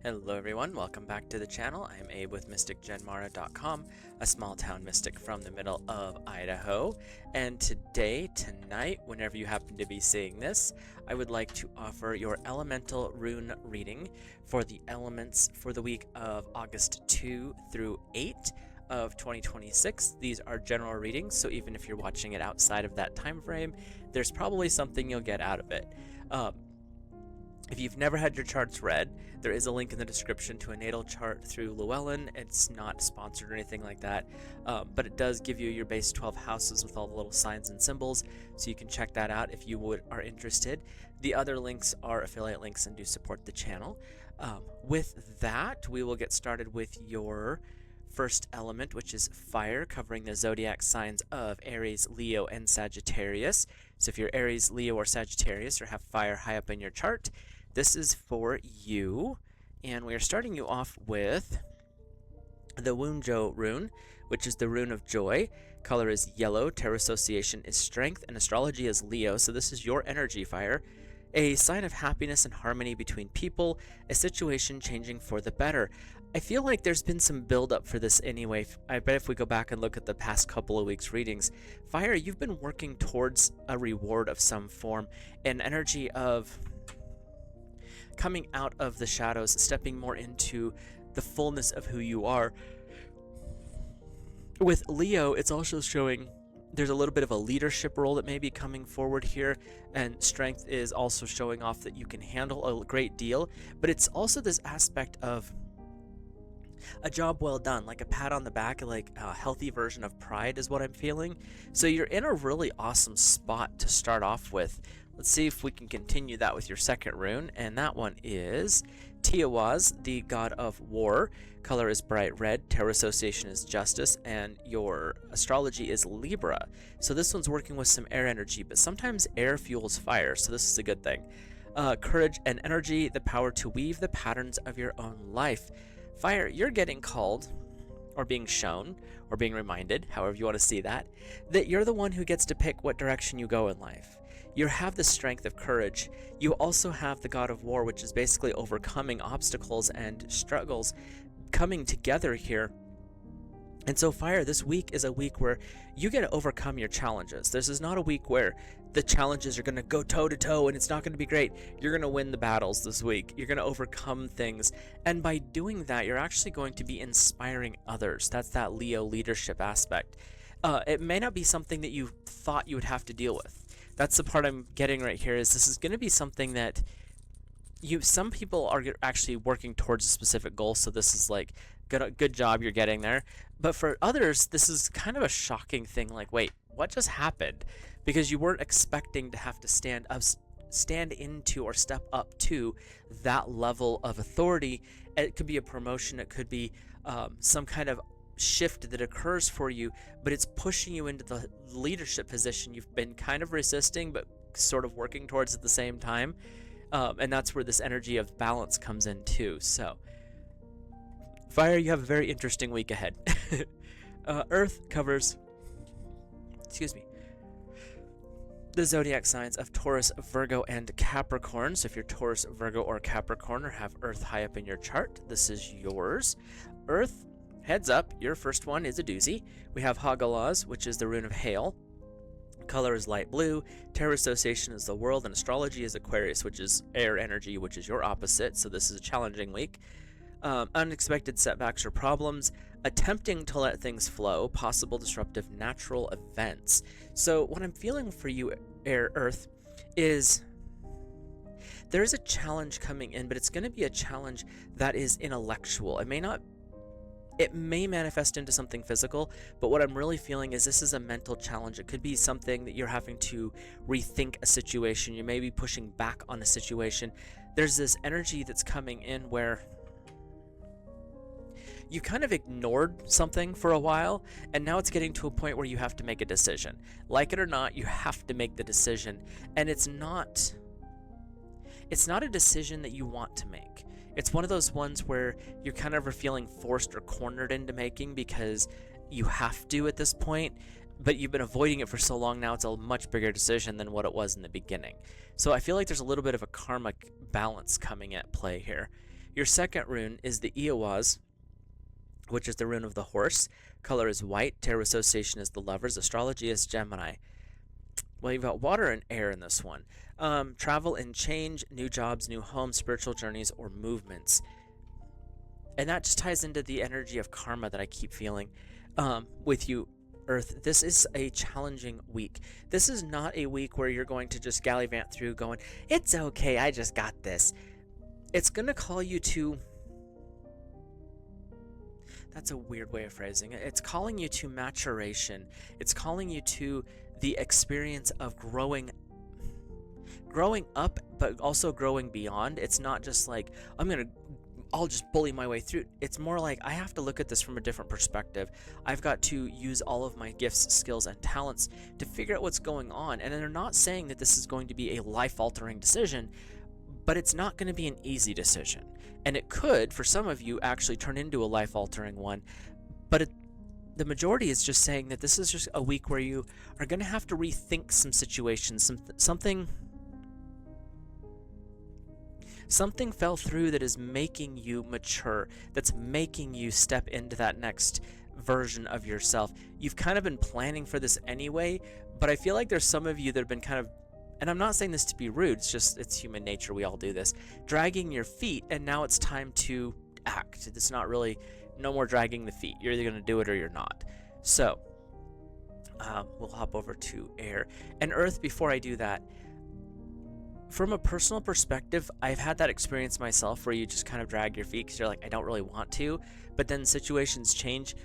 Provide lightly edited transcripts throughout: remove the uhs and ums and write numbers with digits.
Hello everyone, welcome back to the channel. I am Abe with MysticGenMara.com, a small town mystic from the middle of Idaho. And tonight, whenever you happen to be seeing this, I would like to offer your elemental rune reading for the elements for the week of August 2 through 8 of 2026. These are general readings, so even if you're watching it outside of that time frame, there's probably something you'll get out of it. If you've never had your charts read, there is a link in the description to a natal chart through Llewellyn. It's not sponsored or anything like that, but it does give you your base 12 houses with all the little signs and symbols, so you can check that out if you are interested. The other links are affiliate links and do support the channel. With that, we will get started with your first element, which is fire, covering the zodiac signs of Aries, Leo, and Sagittarius. So if you're Aries, Leo, or Sagittarius, or have fire high up in your chart, this is for you. And we are starting you off with the Wunjo rune, which is the rune of joy. Color is yellow, terror association is strength, and astrology is Leo. So this is your energy fire. A sign of happiness and harmony between people, a situation changing for the better. I feel like there's been some build-up for this anyway. I bet if we go back and look at the past couple of weeks' readings, Fire, you've been working towards a reward of some form, an energy of coming out of the shadows, stepping more into the fullness of who you are. With Leo, it's also showing there's a little bit of a leadership role that may be coming forward here, and strength is also showing off that you can handle a great deal, but it's also this aspect of a job well done, like a pat on the back, like a healthy version of pride is what I'm feeling. So you're in a really awesome spot to start off with. Let's see if we can continue that with your second rune, and that one is Tiawaz, the god of war. Color is bright red, terror association is justice, and your astrology is Libra. So this one's working with some air energy, but sometimes air fuels fire, so this is a good thing. Courage and energy, the power to weave the patterns of your own life. Fire, you're getting called, or being shown, or being reminded, however you want to see that you're the one who gets to pick what direction you go in life. You have the strength of courage. You also have the god of war, which is basically overcoming obstacles and struggles coming together here. And so Fire, this week is a week where you get to overcome your challenges. This is not a week where the challenges are going to go toe to toe and it's not going to be great. You're going to win the battles this week. You're going to overcome things. And by doing that, you're actually going to be inspiring others. That's that Leo leadership aspect. It may not be something that you thought you would have to deal with. That's the part I'm getting right here, is this is going to be something that some people are actually working towards a specific goal, so this is like, good job, you're getting there. But for others, this is kind of a shocking thing, like, wait, what just happened? Because you weren't expecting to have to stand into or step up to that level of authority. It could be a promotion, it could be some kind of shift that occurs for you, but it's pushing you into the leadership position you've been kind of resisting but sort of working towards at the same time. And that's where this energy of balance comes in too. So Fire, you have a very interesting week ahead. Earth covers, the zodiac signs of Taurus, Virgo, and Capricorn. So if you're Taurus, Virgo, or Capricorn, or have Earth high up in your chart, this is yours. Earth, heads up, your first one is a doozy. We have Hagalaz, which is the rune of hail. Color is light blue, terror association is the world, and astrology is Aquarius, which is air energy, which is your opposite, so this is a challenging week. Unexpected setbacks or problems, attempting to let things flow, possible disruptive natural events. So what I'm feeling for you, Earth, is there is a challenge coming in, but it's going to be a challenge that is intellectual. It may manifest into something physical, but what I'm really feeling is this is a mental challenge. It could be something that you're having to rethink a situation. You may be pushing back on a situation. There's this energy that's coming in where you kind of ignored something for a while, and now it's getting to a point where you have to make a decision. Like it or not, you have to make the decision, and it's not a decision that you want to make. It's one of those ones where you're kind of feeling forced or cornered into making because you have to at this point, but you've been avoiding it for so long now it's a much bigger decision than what it was in the beginning. So I feel like there's a little bit of a karmic balance coming at play here. Your second rune is the Eowaz, which is the rune of the horse. Color is white. Tarot association is the Lovers. Astrology is Gemini. Well, you've got water and air in this one. Travel and change, new jobs, new homes, spiritual journeys, or movements. And that just ties into the energy of karma that I keep feeling with you, Earth. This is a challenging week. This is not a week where you're going to just gallivant through going, it's okay, I just got this. It's going to call you to... That's a weird way of phrasing it. It's calling you to maturation. It's calling you to the experience of growing up, but also growing beyond. It's not just like, I'll just bully my way through. It's more like I have to look at this from a different perspective. I've got to use all of my gifts, skills, and talents to figure out what's going on. And they're not saying that this is going to be a life-altering decision, but it's not going to be an easy decision. And it could, for some of you, actually turn into a life-altering one. But the majority is just saying that this is just a week where you are going to have to rethink some situations. Something fell through that is making you mature, that's making you step into that next version of yourself. You've kind of been planning for this anyway, but I feel like there's some of you that have been kind of, and I'm not saying this to be rude, it's human nature, we all do this, dragging your feet, and now it's time to act. It's not really, no more dragging the feet. You're either going to do it or you're not. So, we'll hop over to air. And earth, before I do that, from a personal perspective, I've had that experience myself where you just kind of drag your feet because you're like, I don't really want to, but then situations change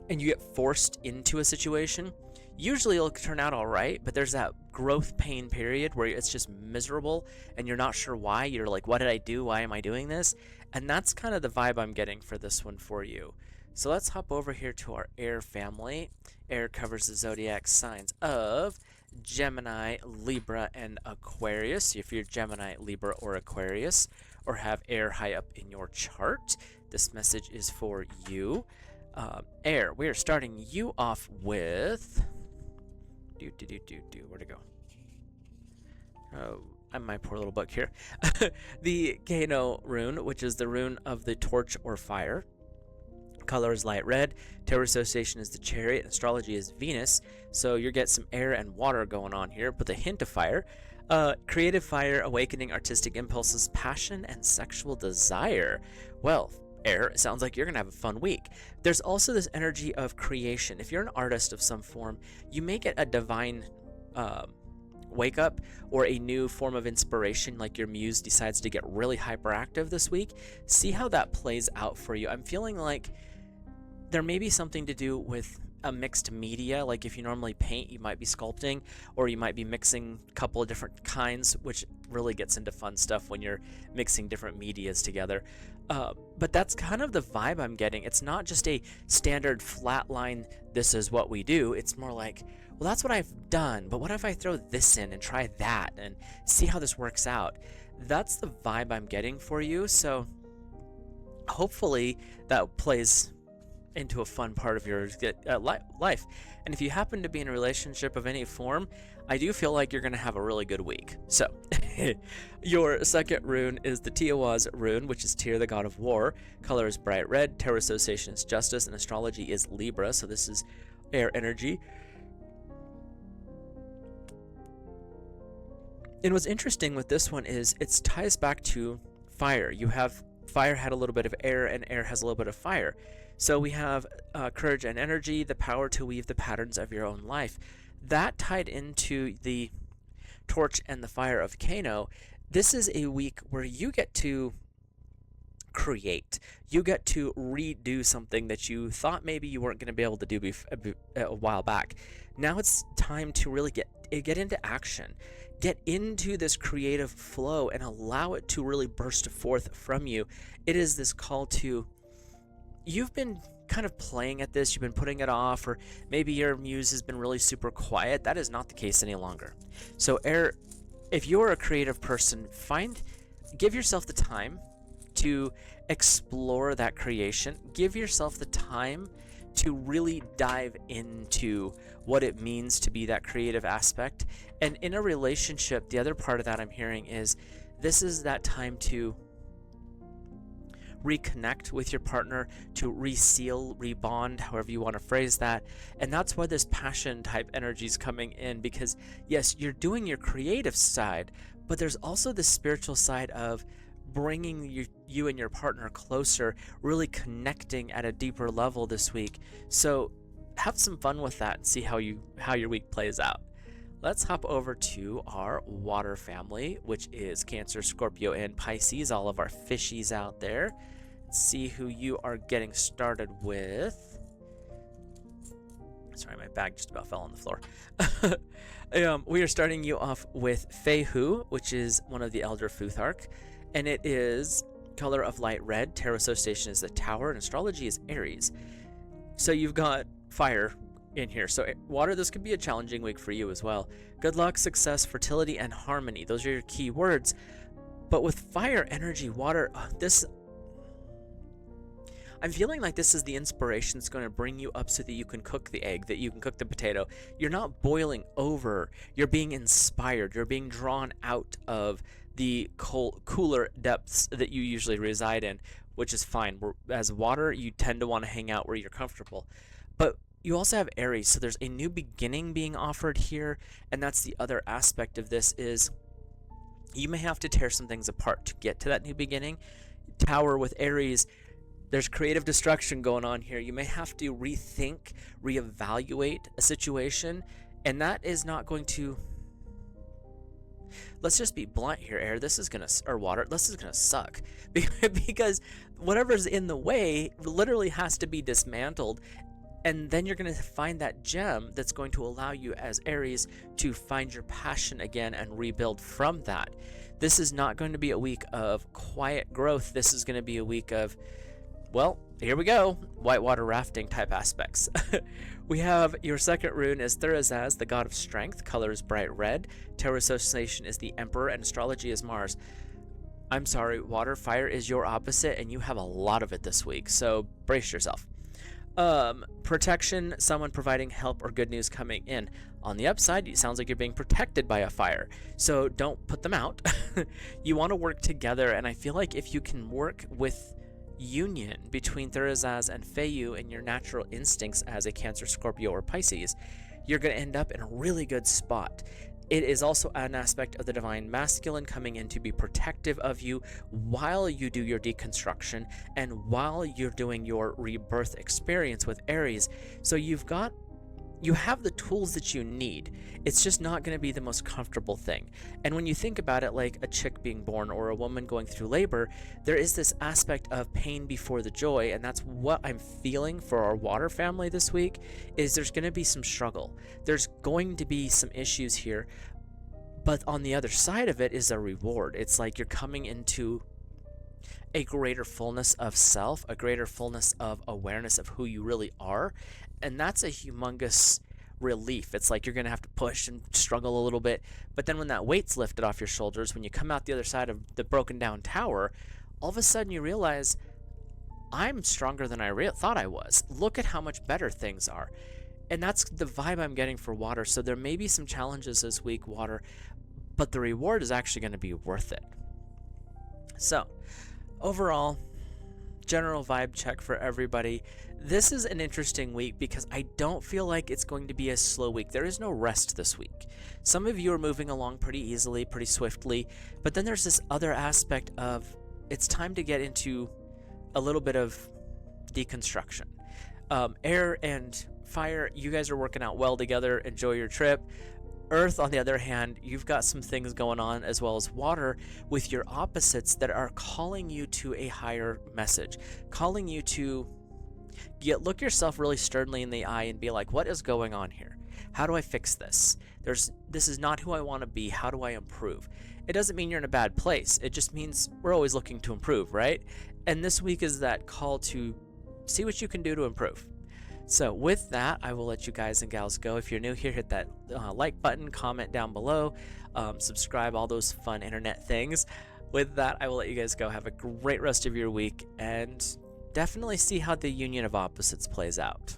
and you get forced into a situation. Usually it'll turn out all right, but there's that growth pain period where it's just miserable and you're not sure why. You're like, what did I do? Why am I doing this? And that's kind of the vibe I'm getting for this one for you. So let's hop over here to our air family. Air covers the zodiac signs of Gemini, Libra, and Aquarius. If you're Gemini, Libra, or Aquarius, or have air high up in your chart, this message is for you. Air, we are starting you off with... Where'd it go? Oh, I'm my poor little book here. The Kano rune, which is the rune of the torch or fire. Color is light red. Tarot association is the Chariot. Astrology is Venus. So you get some air and water going on here, with a hint of fire. Creative fire, awakening artistic impulses, passion, and sexual desire. Well, air, it sounds like you're going to have a fun week. There's also this energy of creation. If you're an artist of some form, you may get a divine wake up or a new form of inspiration, like your muse decides to get really hyperactive this week. See how that plays out for you. I'm feeling like there may be something to do with a mixed media, like if you normally paint, you might be sculpting, or you might be mixing a couple of different kinds, which really gets into fun stuff when you're mixing different medias together. But that's kind of the vibe I'm getting. It's not just a standard flat line, this is what we do. It's more like, well, that's what I've done, but what if I throw this in and try that and see how this works out? That's the vibe I'm getting for you. So hopefully that plays into a fun part of your life. And if you happen to be in a relationship of any form, I do feel like you're going to have a really good week. So your second rune is the Eowaz rune, which is Tyr, the god of war. Color is bright red. Tarot association is Justice, and astrology is Libra. So this is air energy. And what's interesting with this one is it ties back to fire. You have fire had a little bit of air, and air has a little bit of fire. So we have courage and energy, the power to weave the patterns of your own life. That tied into the torch and the fire of Kano. This is a week where you get to create. You get to redo something that you thought maybe you weren't going to be able to do a while back. Now it's time to really get into action. Get into this creative flow and allow it to really burst forth from you. It is this call to... You've been kind of playing at this, you've been putting it off, or maybe your muse has been really super quiet. That is not the case any longer. So air, if you're a creative person, give yourself the time to explore that creation. Give yourself the time to really dive into what it means to be that creative aspect. And in a relationship, the other part of that I'm hearing is this is that time to reconnect with your partner, to reseal, rebond, however you want to phrase that. And that's why this passion type energy is coming in, because yes, you're doing your creative side, but there's also the spiritual side of bringing you and your partner closer, really connecting at a deeper level this week. So have some fun with that and see how your week plays out. Let's hop over to our water family, which is Cancer, Scorpio, and Pisces, all of our fishies out there. Let's see who you are getting started with. Sorry, my bag just about fell on the floor. We are starting you off with Fehu, which is one of the Elder Futhark, and it is color of light red. Tarot association is the Tower, and astrology is Aries. So you've got fire in here. So water, this could be a challenging week for you as well. Good luck, success, fertility, and harmony. Those are your key words. But with fire energy, water, I'm feeling like this is the inspiration that's going to bring you up so that you can cook the egg, that you can cook the potato. You're not boiling over. You're being inspired. You're being drawn out of the cooler depths that you usually reside in, which is fine. As water, you tend to want to hang out where you're comfortable. But you also have Aries, so there's a new beginning being offered here, and that's the other aspect of this is you may have to tear some things apart to get to that new beginning. Tower with Aries, there's creative destruction going on here. You may have to rethink, reevaluate a situation, and that is not going to... Let's just be blunt here, air. This is water. This is gonna suck because whatever's in the way literally has to be dismantled, and then you're gonna find that gem that's going to allow you as Aries to find your passion again and rebuild from that. This is not going to be a week of quiet growth. This is going to be a week of, well, here we go, whitewater rafting type aspects. We have your second rune is Thurazaz, the god of strength. Color is bright red. Tarot association is the Emperor, and astrology is Mars. I'm sorry, water, fire is your opposite, and you have a lot of it this week, so brace yourself. Protection, someone providing help or good news coming in. On the upside, it sounds like you're being protected by a fire, so don't put them out. You want to work together, and I feel like if you can work with union between Thurazaz and Fehu and your natural instincts as a Cancer, Scorpio, or Pisces, you're going to end up in a really good spot. It is also an aspect of the divine masculine coming in to be protective of you while you do your deconstruction and while you're doing your rebirth experience with Aries. So you have the tools that you need. It's just not going to be the most comfortable thing. And when you think about it like a chick being born or a woman going through labor, there is this aspect of pain before the joy, and that's what I'm feeling for our water family this week, is there's going to be some struggle. There's going to be some issues here, but on the other side of it is a reward. It's like you're coming into a greater fullness of self, a greater fullness of awareness of who you really are, and that's a humongous relief. It's like you're going to have to push and struggle a little bit, but then when that weight's lifted off your shoulders, when you come out the other side of the broken down tower, all of a sudden you realize, I'm stronger than I thought I was. Look at how much better things are. And that's the vibe I'm getting for water. So there may be some challenges this week, water, but the reward is actually going to be worth it. So overall, general vibe check for everybody. This is an interesting week because I don't feel like it's going to be a slow week. There is no rest this week. Some of you are moving along pretty easily, pretty swiftly, but then there's this other aspect of it's time to get into a little bit of deconstruction. Air and fire, you guys are working out well together. Enjoy your trip. Earth, on the other hand, you've got some things going on, as well as water with your opposites that are calling you to a higher message, calling you to look yourself really sternly in the eye and be like, what is going on here? How do I fix this? This is not who I want to be. How do I improve? It doesn't mean you're in a bad place. It just means we're always looking to improve, right? And this week is that call to see what you can do to improve. So with that, I will let you guys and gals go. If you're new here, hit that like button, comment down below, subscribe, all those fun internet things. With that, I will let you guys go. Have a great rest of your week, and definitely see how the union of opposites plays out.